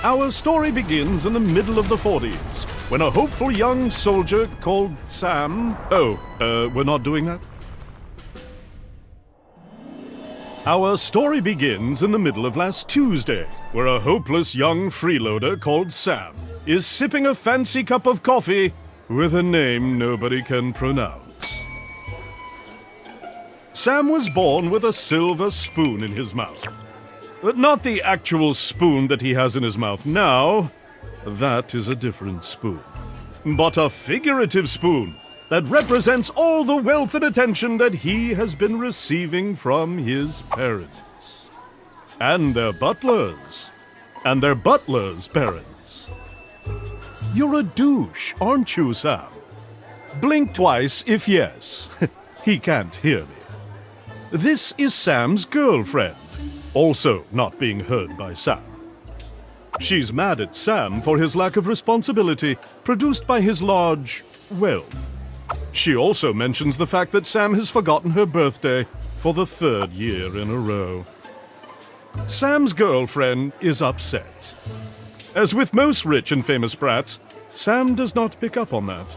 Our story begins in the middle of the 40s, when a hopeful young soldier called Sam... we're not doing that? Our story begins in the middle of last Tuesday, where a hopeless young freeloader called Sam is sipping a fancy cup of coffee with a name nobody can pronounce. Sam was born with a silver spoon in his mouth. But not the actual spoon that he has in his mouth now. That is a different spoon. But a figurative spoon that represents all the wealth and attention that he has been receiving from his parents. And their butlers. And their butlers' parents. You're a douche, aren't you, Sam? Blink twice if yes. He can't hear me. This is Sam's girlfriend, also not being heard by Sam. She's mad at Sam for his lack of responsibility produced by his large wealth. She also mentions the fact that Sam has forgotten her birthday for the 3rd year in a row. Sam's girlfriend is upset. As with most rich and famous brats, Sam does not pick up on that.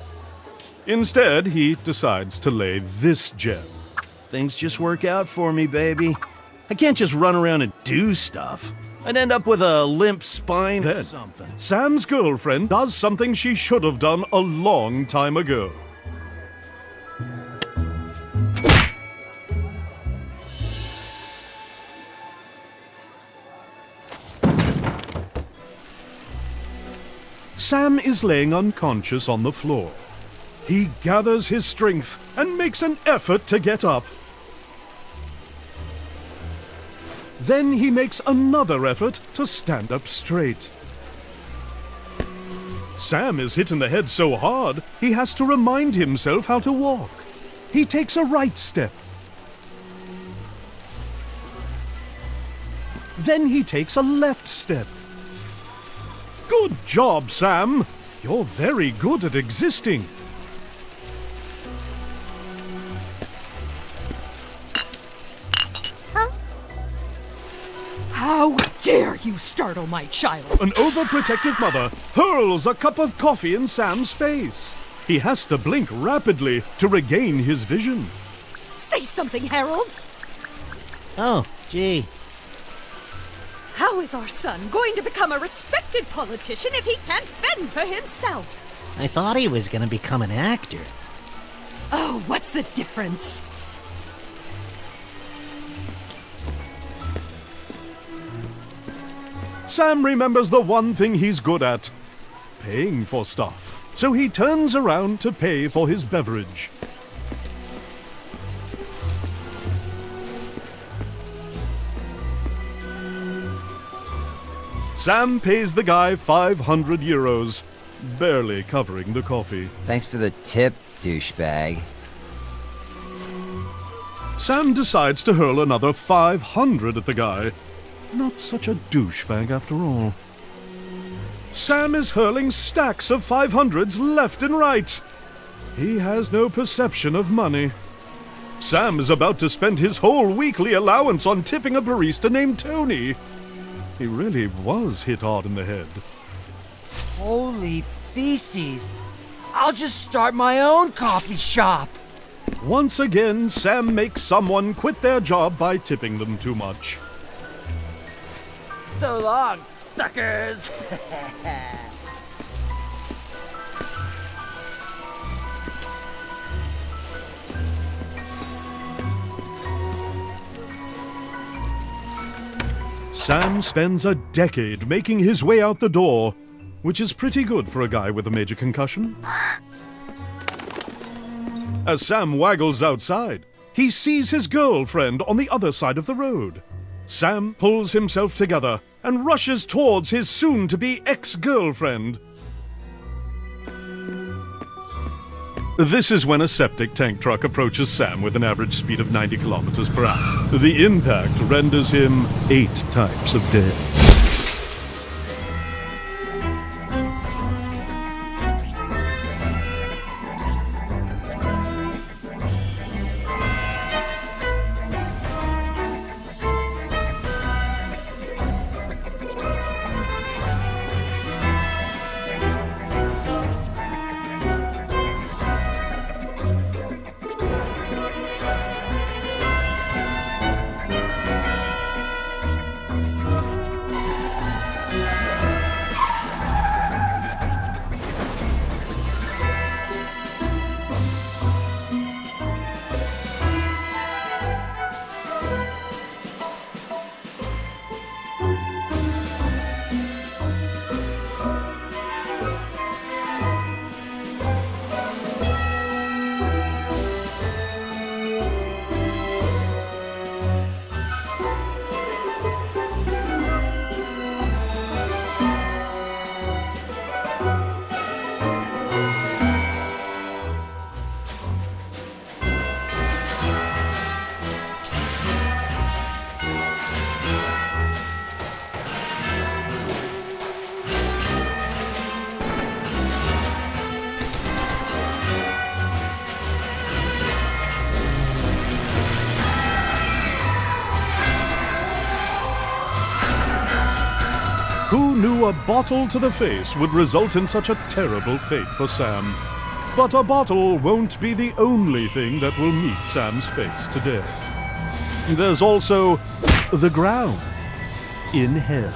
Instead, he decides to lay this gem. Things just work out for me, baby. I can't just run around and do stuff. I'd end up with a limp spine or something. Sam's girlfriend does something she should have done a long time ago. Sam is laying unconscious on the floor. He gathers his strength and makes an effort to get up. Then he makes another effort to stand up straight. Sam is hit in the head so hard, he has to remind himself how to walk. He takes a right step. Then he takes a left step. Good job, Sam! You're very good at existing. How dare you startle my child? An overprotective mother hurls a cup of coffee in Sam's face. He has to blink rapidly to regain his vision. Say something, Harold. Oh, gee. How is our son going to become a respected politician if he can't fend for himself? I thought he was gonna become an actor. Oh, what's the difference? Sam remembers the one thing he's good at, paying for stuff. So he turns around to pay for his beverage. Sam pays the guy 500 euros, barely covering the coffee. Thanks for the tip, douchebag. Sam decides to hurl another 500 at the guy. Not such a douchebag after all. Sam is hurling stacks of 500s left and right. He has no perception of money. Sam is about to spend his whole weekly allowance on tipping a barista named Tony. He really was hit hard in the head. Holy feces! I'll just start my own coffee shop! Once again, Sam makes someone quit their job by tipping them too much. So long, suckers! Sam spends a decade making his way out the door, which is pretty good for a guy with a major concussion. As Sam waggles outside, he sees his girlfriend on the other side of the road. Sam pulls himself together and rushes towards his soon-to-be ex-girlfriend. This is when a septic tank truck approaches Sam with an average speed of 90 kilometers per hour. The impact renders him 8 types of dead. Who knew a bottle to the face would result in such a terrible fate for Sam? But a bottle won't be the only thing that will meet Sam's face today. There's also the ground in hell.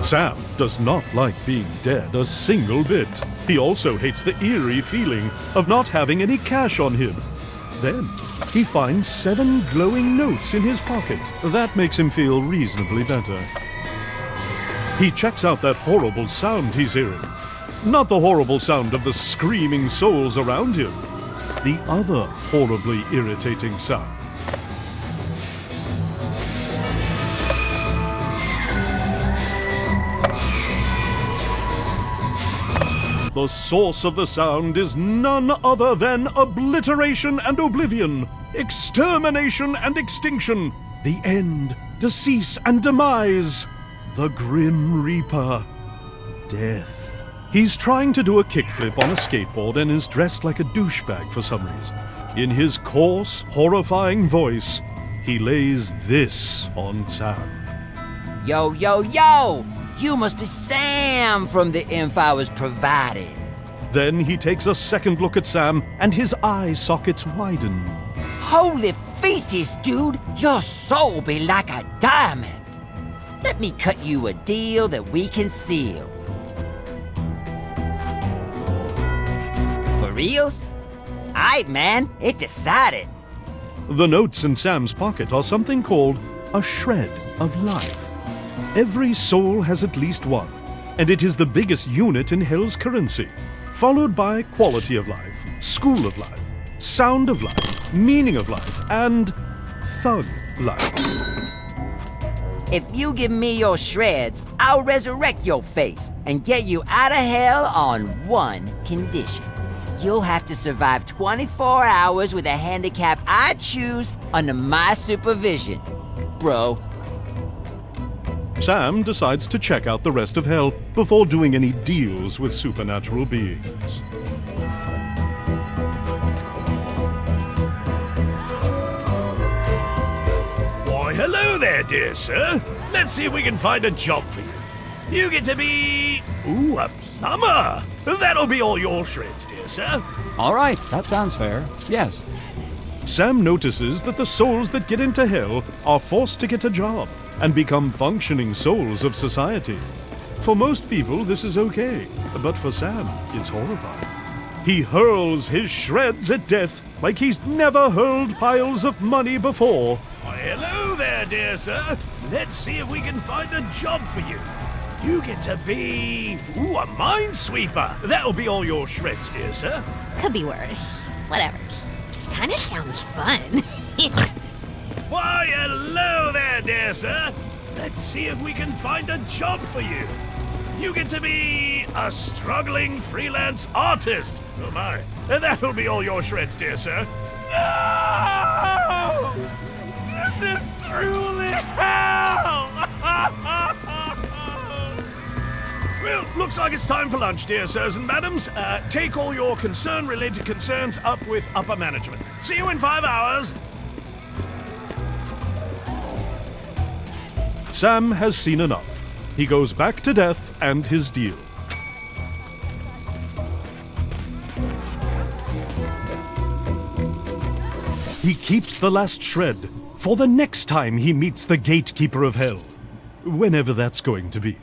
Sam does not like being dead a single bit. He also hates the eerie feeling of not having any cash on him. Then, he finds 7 glowing notes in his pocket. That makes him feel reasonably better. He checks out that horrible sound he's hearing. Not the horrible sound of the screaming souls around him. The other horribly irritating sound. The source of the sound is none other than obliteration and oblivion, extermination and extinction, the end, decease and demise, the Grim Reaper, death. He's trying to do a kickflip on a skateboard and is dressed like a douchebag for some reason. In his coarse, horrifying voice, he lays this on Sam. Yo, yo, yo! You must be Sam from the info I was provided. Then he takes a second look at Sam and his eye sockets widen. Holy feces, dude! Your soul be like a diamond. Let me cut you a deal that we can seal. For reals? Aight, man, it decided. The notes in Sam's pocket are something called a shred of life. Every soul has at least one, and it is the biggest unit in Hell's currency, followed by quality of life, school of life, sound of life, meaning of life, and thug life. If you give me your shreds, I'll resurrect your face and get you out of hell on one condition. You'll have to survive 24 hours with a handicap I choose under my supervision, bro. Sam decides to check out the rest of Hell before doing any deals with supernatural beings. Why, hello there, dear sir. Let's see if we can find a job for you. You get to be... Ooh, a plumber. That'll be all your shreds, dear sir. All right, that sounds fair. Yes. Sam notices that the souls that get into Hell are forced to get a job and become functioning souls of society. For most people, this is okay, but for Sam, it's horrifying. He hurls his shreds at death like he's never hurled piles of money before. Why, hello there, dear sir. Let's see if we can find a job for you. You get to be... Ooh, a minesweeper. That'll be all your shreds, dear sir. Could be worse. Whatever. Kinda sounds fun. Why, hello there, dear sir. Let's see if we can find a job for you. You get to be a struggling freelance artist. Oh my. That'll be all your shreds, dear sir. No! This is truly hell! Well, looks like it's time for lunch, dear sirs and madams. Take all your concern-related concerns up with upper management. See you in 5 hours. Sam has seen enough. He goes back to death and his deal. He keeps the last shred for the next time he meets the gatekeeper of Hell. Whenever that's going to be.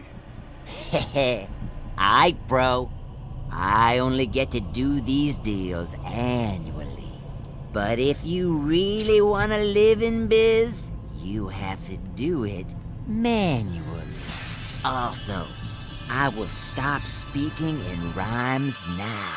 Aight, bro. I only get to do these deals annually. But if you really want to live in biz, you have to do it manually. Also, I will stop speaking in rhymes now.